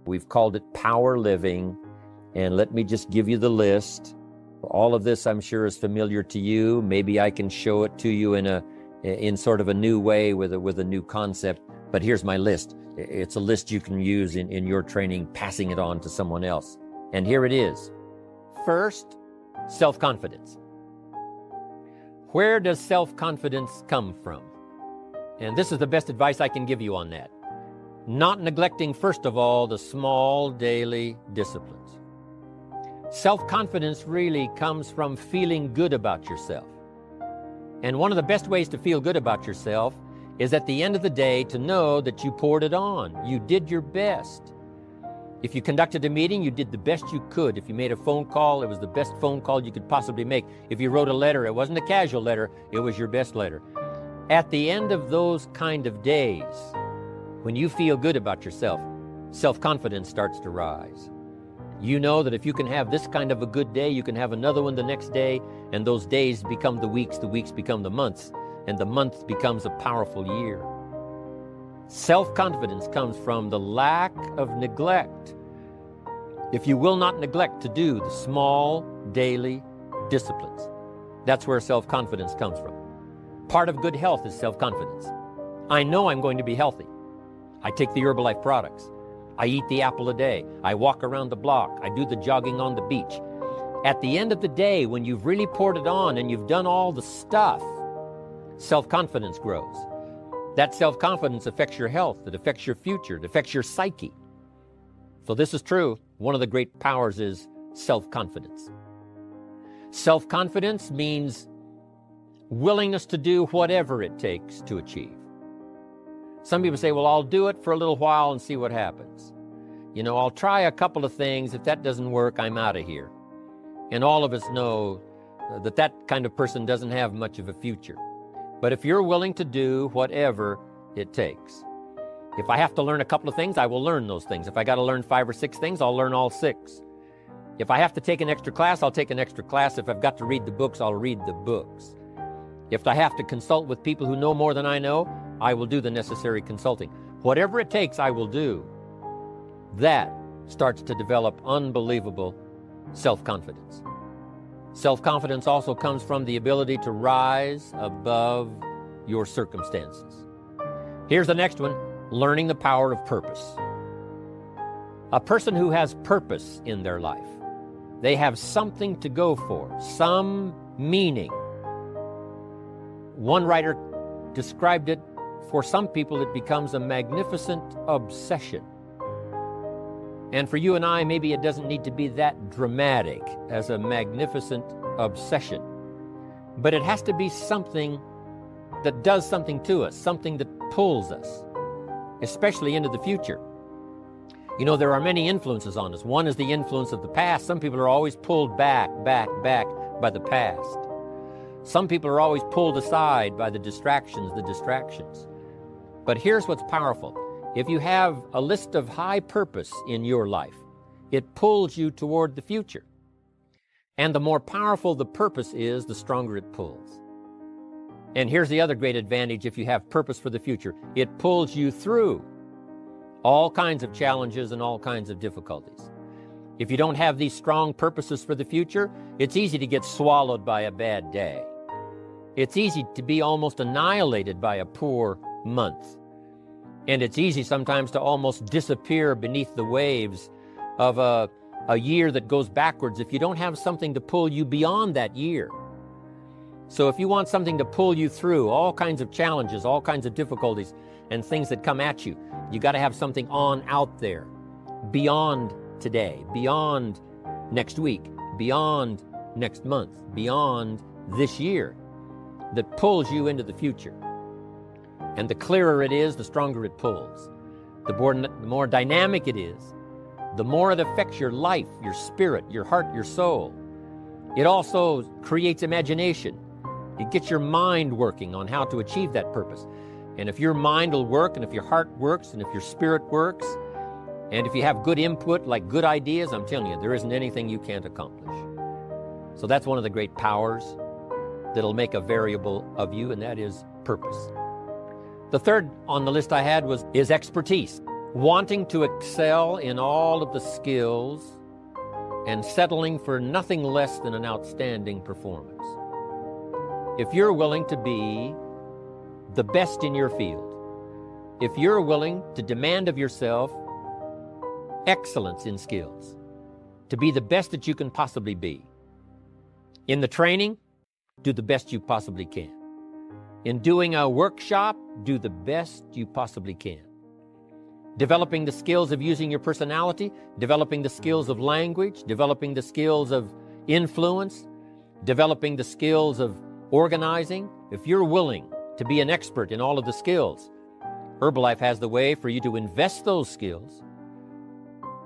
We've called it power living, and let me just give you the list. All of this, I'm sure, is familiar to you. Maybe I can show it to you in sort of a new way with a new concept, but here's my list. It's a list you can use in your training, passing it on to someone else. And here it is. First, self-confidence. Where does self-confidence come from? And this is the best advice I can give you on that. Not neglecting, first of all, the small daily disciplines. Self-confidence really comes from feeling good about yourself. And one of the best ways to feel good about yourself is at the end of the day to know that you poured it on. You did your best. If you conducted a meeting, you did the best you could. If you made a phone call, it was the best phone call you could possibly make. If you wrote a letter, it wasn't a casual letter, it was your best letter. At the end of those kind of days, when you feel good about yourself, self-confidence starts to rise. You know that if you can have this kind of a good day, you can have another one the next day, and those days become the weeks become the months, and the month becomes a powerful year. Self-confidence comes from the lack of neglect. If you will not neglect to do the small daily disciplines, that's where self-confidence comes from. Part of good health is self-confidence. I know I'm going to be healthy. I take the Herbalife products. I eat the apple a day. I walk around the block. I do the jogging on the beach. At the end of the day, when you've really poured it on and you've done all the stuff, self-confidence grows. That self-confidence affects your health. It affects your future. It affects your psyche. So this is true. One of the great powers is self-confidence. Self-confidence means willingness to do whatever it takes to achieve. Some people say, well, I'll do it for a little while and see what happens. You know, I'll try a couple of things. If that doesn't work, I'm out of here. And all of us know that that kind of person doesn't have much of a future. But if you're willing to do whatever it takes, if I have to learn a couple of things, I will learn those things. If I got to learn 5 or 6 things, I'll learn all 6. If I have to take an extra class, I'll take an extra class. If I've got to read the books, I'll read the books. If I have to consult with people who know more than I know, I will do the necessary consulting. Whatever it takes, I will do. That starts to develop unbelievable self-confidence. Self-confidence also comes from the ability to rise above your circumstances. Here's the next one, learning the power of purpose. A person who has purpose in their life, they have something to go for, some meaning. One writer described it, for some people it becomes a magnificent obsession. And for you and I, maybe it doesn't need to be that dramatic as a magnificent obsession. But it has to be something that does something to us, something that pulls us, especially into the future. You know, there are many influences on us. One is the influence of the past. Some people are always pulled back by the past. Some people are always pulled aside by the distractions. But here's what's powerful. If you have a list of high purpose in your life, it pulls you toward the future. And the more powerful the purpose is, the stronger it pulls. And here's the other great advantage if you have purpose for the future. It pulls you through all kinds of challenges and all kinds of difficulties. If you don't have these strong purposes for the future, it's easy to get swallowed by a bad day. It's easy to be almost annihilated by a poor month. And it's easy sometimes to almost disappear beneath the waves of a year that goes backwards if you don't have something to pull you beyond that year. So if you want something to pull you through all kinds of challenges, all kinds of difficulties and things that come at you, you got to have something on out there, beyond today, beyond next week, beyond next month, beyond this year, that pulls you into the future. And the clearer it is, the stronger it pulls. The more dynamic it is, the more it affects your life, your spirit, your heart, your soul. It also creates imagination. It gets your mind working on how to achieve that purpose. And if your mind will work, and if your heart works, and if your spirit works, and if you have good input, like good ideas, I'm telling you, there isn't anything you can't accomplish. So that's one of the great powers that'll make a variable of you, and that is purpose. The third on the list I had is expertise. wanting to excel in all of the skills, and settling for nothing less than an outstanding performance. If you're willing to be the best in your field, if you're willing to demand of yourself excellence in skills, to be the best that you can possibly be. In the training, do the best you possibly can. In doing a workshop, do the best you possibly can. Developing the skills of using your personality, developing the skills of language, developing the skills of influence, developing the skills of organizing. If you're willing to be an expert in all of the skills, Herbalife has the way for you to invest those skills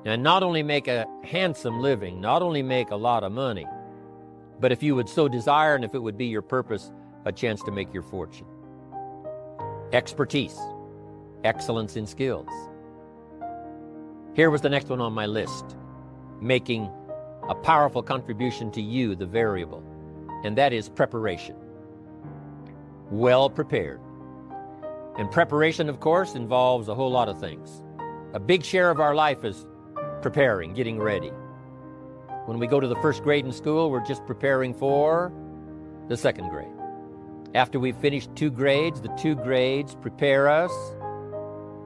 and not only make a handsome living, not only make a lot of money, but if you would so desire and if it would be your purpose, a chance to make your fortune. Expertise, excellence in skills. Here was the next one on my list, making a powerful contribution to you, the variable, and that is preparation. Well prepared. And preparation, of course, involves a whole lot of things. A big share of our life is preparing, getting ready. When we go to the first grade in school, we're just preparing for the second grade. After we've finished 2 grades, the 2 grades prepare us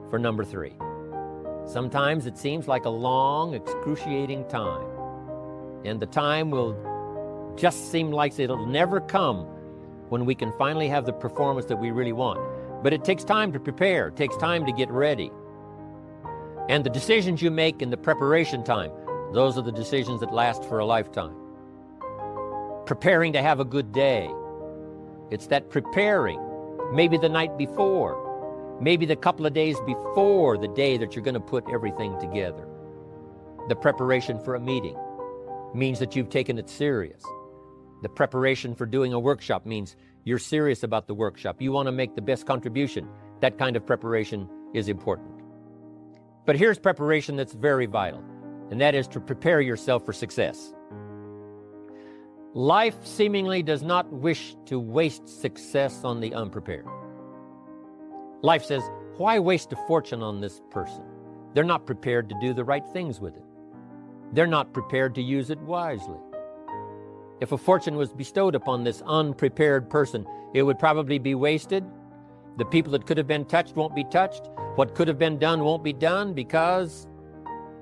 for number 3. Sometimes it seems like a long, excruciating time. And the time will just seem like it'll never come when we can finally have the performance that we really want. But it takes time to prepare. It takes time to get ready. And the decisions you make in the preparation time, those are the decisions that last for a lifetime. Preparing to have a good day. It's that preparing, maybe the night before, maybe the couple of days before the day that you're going to put everything together. The preparation for a meeting means that you've taken it serious. The preparation for doing a workshop means you're serious about the workshop. You want to make the best contribution. That kind of preparation is important. But here's preparation that's very vital, and that is to prepare yourself for success. Life seemingly does not wish to waste success on the unprepared. Life says, why waste a fortune on this person? They're not prepared to do the right things with it. They're not prepared to use it wisely. If a fortune was bestowed upon this unprepared person, it would probably be wasted. The people that could have been touched won't be touched. What could have been done won't be done because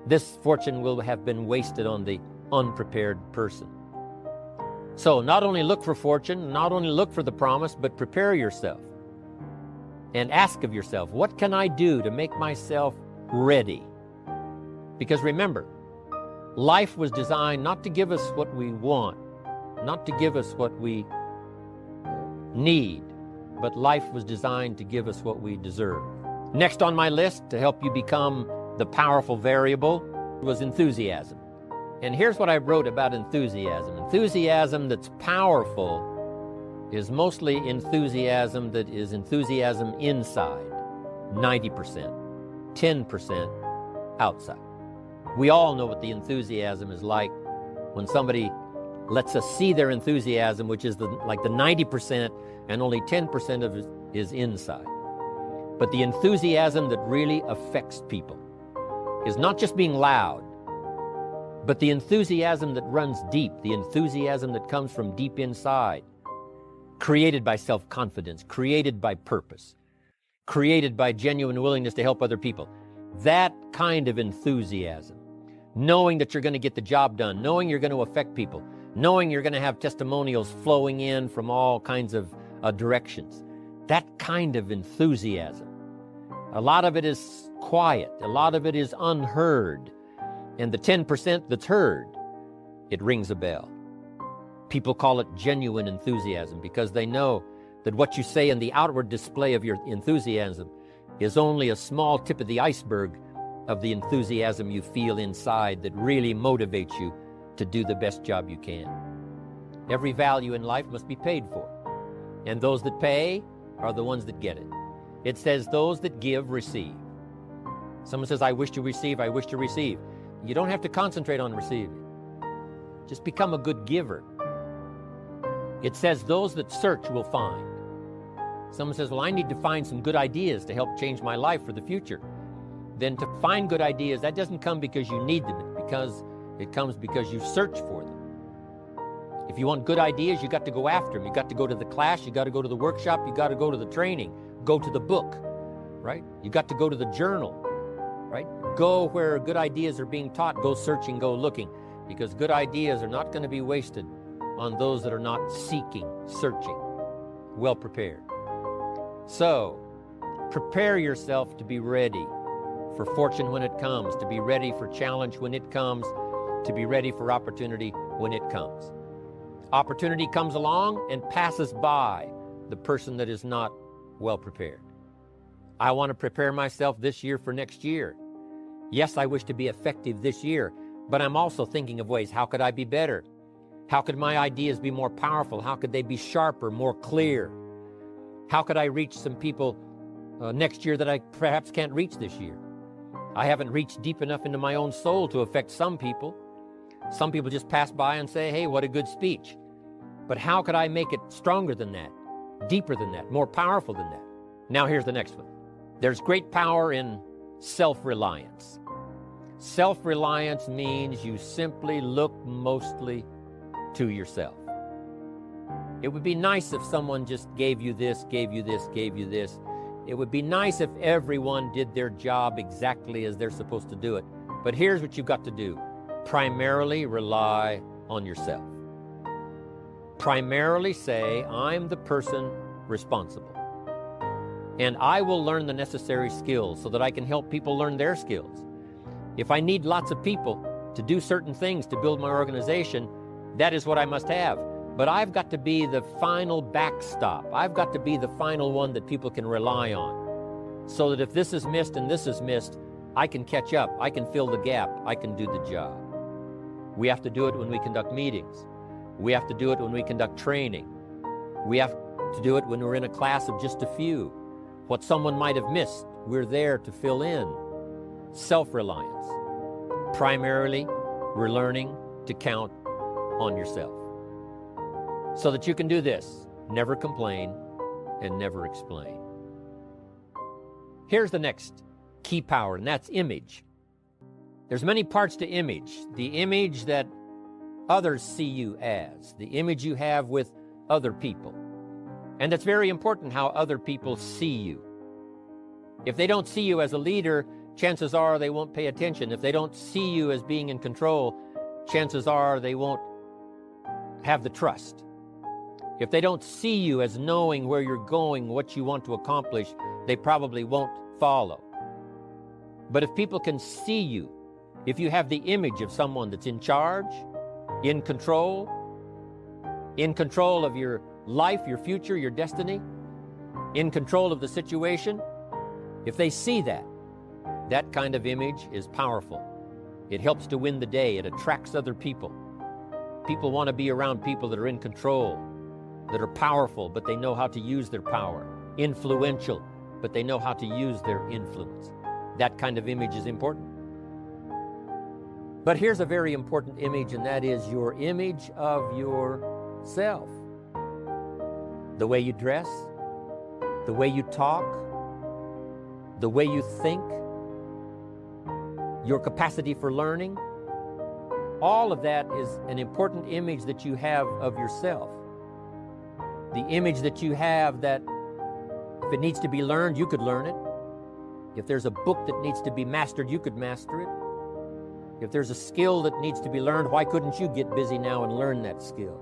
this fortune will have been wasted on the unprepared person. So not only look for fortune, not only look for the promise, but prepare yourself and ask of yourself, what can I do to make myself ready? Because remember, life was designed not to give us what we want, not to give us what we need, but life was designed to give us what we deserve. Next on my list to help you become the powerful variable was enthusiasm. And here's what I wrote about enthusiasm. Enthusiasm that's powerful is mostly enthusiasm that is enthusiasm inside, 90%, 10% outside. We all know what the enthusiasm is like when somebody lets us see their enthusiasm, which is like the 90%, and only 10% of it is inside. But the enthusiasm that really affects people is not just being loud, but the enthusiasm that runs deep, the enthusiasm that comes from deep inside, created by self-confidence, created by purpose, created by genuine willingness to help other people. That kind of enthusiasm, knowing that you're going to get the job done, knowing you're going to affect people, knowing you're going to have testimonials flowing in from all kinds of directions. That kind of enthusiasm. A lot of it is quiet. A lot of it is unheard. And the 10% that's heard, it rings a bell. People call it genuine enthusiasm because they know that what you say in the outward display of your enthusiasm is only a small tip of the iceberg of the enthusiasm you feel inside that really motivates you to do the best job you can. Every value in life must be paid for, and those that pay are the ones that get it. It says those that give receive. Someone says, I wish to receive, I wish to receive. You don't have to concentrate on receiving. Just become a good giver. It says those that search will find. Someone says, well, I need to find some good ideas to help change my life for the future. then to find good ideas, that doesn't come because you need them, it comes because you search for them. If you want good ideas, you got to go after them. You got to go to the class, you got to go to the workshop, you got to go to the training, go to the book, right? You got to go to the journal, right? Go where good ideas are being taught, go searching, go looking, because good ideas are not going to be wasted on those that are not seeking, searching, well prepared. So, prepare yourself to be ready for fortune when it comes, to be ready for challenge when it comes, to be ready for opportunity when it comes. Opportunity comes along and passes by the person that is not well prepared. I want to prepare myself this year for next year. Yes, I wish to be effective this year, but I'm also thinking of ways, how could I be better? How could my ideas be more powerful? How could they be sharper, more clear? How could I reach some people next year that I perhaps can't reach this year? I haven't reached deep enough into my own soul to affect some people. Some people just pass by and say, hey, what a good speech. But how could I make it stronger than that, deeper than that, more powerful than that? Now here's the next one. There's great power in self-reliance. Self-reliance means you simply look mostly to yourself. It would be nice if someone just gave you this, gave you this, gave you this. It would be nice if everyone did their job exactly as they're supposed to do it. But here's what you've got to do. Primarily rely on yourself. Primarily say, I'm the person responsible. And I will learn the necessary skills so that I can help people learn their skills. If I need lots of people to do certain things to build my organization, that is what I must have. But I've got to be the final backstop. I've got to be the final one that people can rely on. So that if this is missed and this is missed, I can catch up. I can fill the gap. I can do the job. We have to do it when we conduct meetings. We have to do it when we conduct training. We have to do it when we're in a class of just a few. What someone might have missed, we're there to fill in. Self-reliance. Primarily, we're learning to count on yourself. So that you can do this, never complain and never explain. Here's the next key power, and that's image. There's many parts to image. The image that others see you as, the image you have with other people. And it's very important how other people see you. If they don't see you as a leader, chances are they won't pay attention. If they don't see you as being in control, chances are they won't have the trust. If they don't see you as knowing where you're going, what you want to accomplish, they probably won't follow. But if people can see you, if you have the image of someone that's in charge, in control of your life, your future, your destiny, in control of the situation, if they see that, that kind of image is powerful. It helps to win the day. It attracts other people. People want to be around people that are in control, that are powerful, but they know how to use their power. Influential, but they know how to use their influence. That kind of image is important. But here's a very important image, and that is your image of yourself. The way you dress, the way you talk, the way you think, your capacity for learning, all of that is an important image that you have of yourself. The image that you have that if it needs to be learned, you could learn it. If there's a book that needs to be mastered, you could master it. If there's a skill that needs to be learned, why couldn't you get busy now and learn that skill?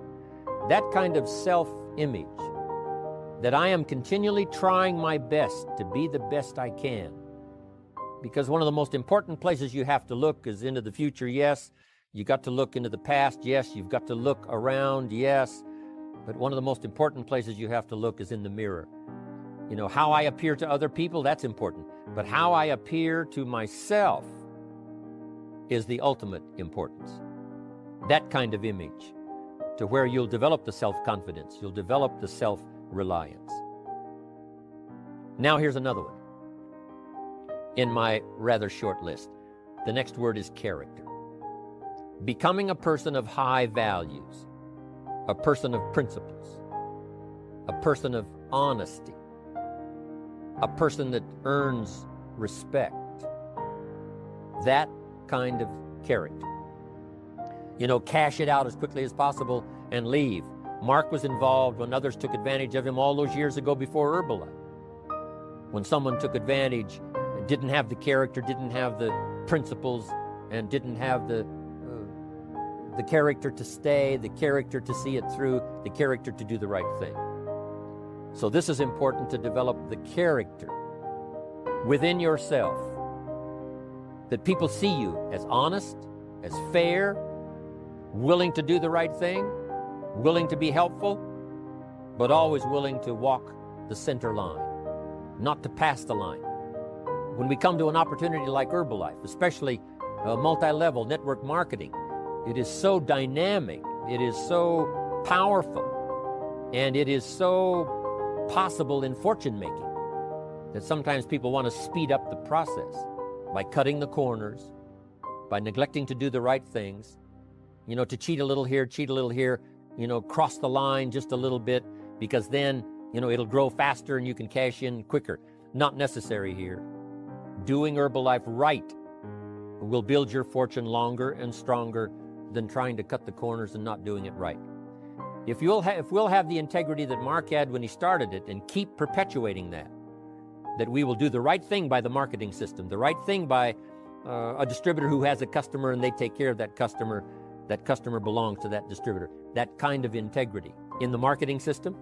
That kind of self-image, that I am continually trying my best to be the best I can. Because one of the most important places you have to look is into the future, yes. You got to look into the past, yes. You've got to look around, yes. But one of the most important places you have to look is in the mirror. You know, how I appear to other people, that's important. But how I appear to myself is the ultimate importance. That kind of image, to where you'll develop the self-confidence, you'll develop the self-reliance. Now here's another one in my rather short list. The next word is character. Becoming a person of high values, a person of principles, a person of honesty, a person that earns respect, that kind of character. Cash it out as quickly as possible and leave. Mark was involved when others took advantage of him all those years ago before Herbalife. When someone took advantage, didn't have the character, didn't have the principles, and didn't have the character to stay, the character to see it through, the character to do the right thing. So this is important, to develop the character within yourself, that people see you as honest, as fair, willing to do the right thing, willing to be helpful, but always willing to walk the center line, not to pass the line. When we come to an opportunity like Herbalife, especially multi-level network marketing, it is so dynamic, it is so powerful, and it is so possible in fortune making that sometimes people want to speed up the process by cutting the corners, by neglecting to do the right things, to cheat a little here, cross the line just a little bit, because then, it'll grow faster and you can cash in quicker. Not necessary here. Doing Herbalife right will build your fortune longer and stronger than trying to cut the corners and not doing it right. If we'll have the integrity that Mark had when he started it, and keep perpetuating that we will do the right thing by the marketing system, the right thing by a distributor who has a customer and they take care of that customer belongs to that distributor. That kind of integrity in the marketing system,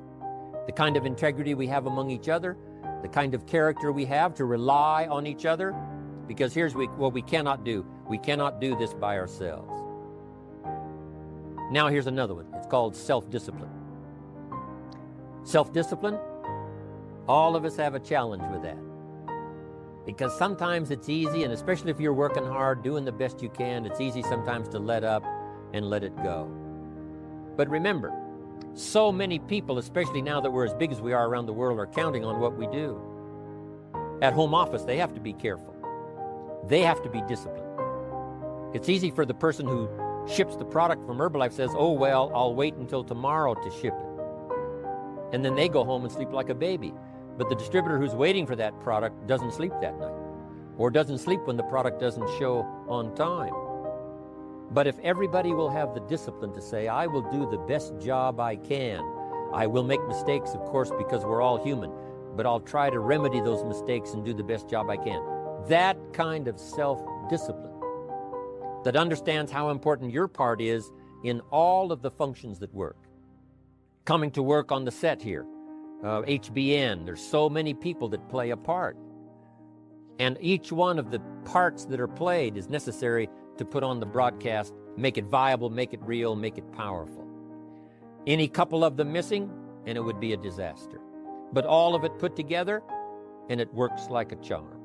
the kind of integrity we have among each other, the kind of character we have to rely on each other, because here's what we cannot do. We cannot do this by ourselves. Now here's another one. It's called self-discipline. Self-discipline, all of us have a challenge with that. Because sometimes it's easy, and especially if you're working hard, doing the best you can, it's easy sometimes to let up and let it go. But remember, so many people, especially now that we're as big as we are around the world, are counting on what we do. At home office, they have to be careful. They have to be disciplined. It's easy for the person who ships the product from Herbalife, says, oh, well, I'll wait until tomorrow to ship it. And then they go home and sleep like a baby. But the distributor who's waiting for that product doesn't sleep that night, or doesn't sleep when the product doesn't show on time. But if everybody will have the discipline to say, I will do the best job I can. I will make mistakes, of course, because we're all human, but I'll try to remedy those mistakes and do the best job I can. That kind of self-discipline that understands how important your part is in all of the functions that work. Coming to work on the set here, HBN, there's so many people that play a part. And each one of the parts that are played is necessary to put on the broadcast, make it viable, make it real, make it powerful. Any couple of them missing, and it would be a disaster. But all of it put together, and it works like a charm.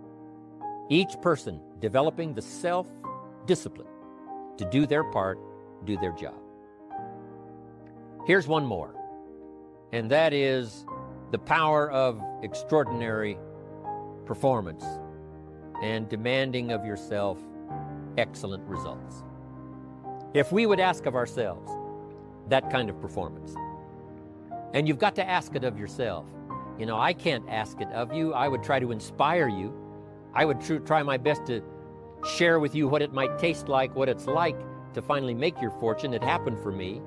Each person developing the self-discipline to do their part, do their job. Here's one more, and that is the power of extraordinary performance and demanding of yourself excellent results. If we would ask of ourselves that kind of performance, and you've got to ask it of yourself. I can't ask it of you. I would try to inspire you. I would try my best to share with you what it might taste like, what it's like to finally make your fortune. It happened for me.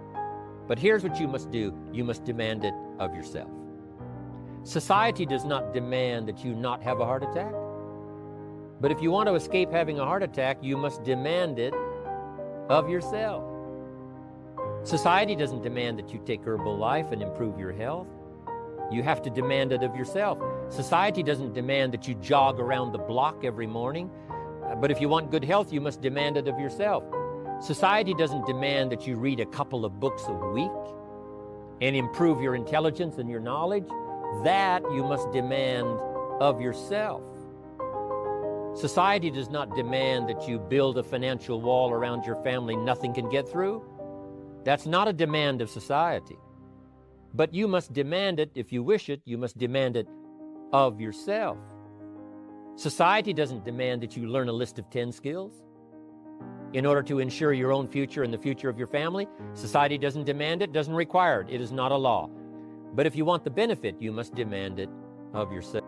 But here's what you must do. You must demand it of yourself. Society does not demand that you not have a heart attack. But if you want to escape having a heart attack, you must demand it of yourself. Society doesn't demand that you take Herbalife and improve your health. You have to demand it of yourself. Society doesn't demand that you jog around the block every morning. But if you want good health, you must demand it of yourself. Society doesn't demand that you read a couple of books a week and improve your intelligence and your knowledge. That you must demand of yourself. Society does not demand that you build a financial wall around your family nothing can get through. That's not a demand of society. But you must demand it, if you wish it, you must demand it of yourself. Society doesn't demand that you learn a list of 10 skills in order to ensure your own future and the future of your family. Society doesn't demand it, doesn't require it. It is not a law. But if you want the benefit, you must demand it of yourself.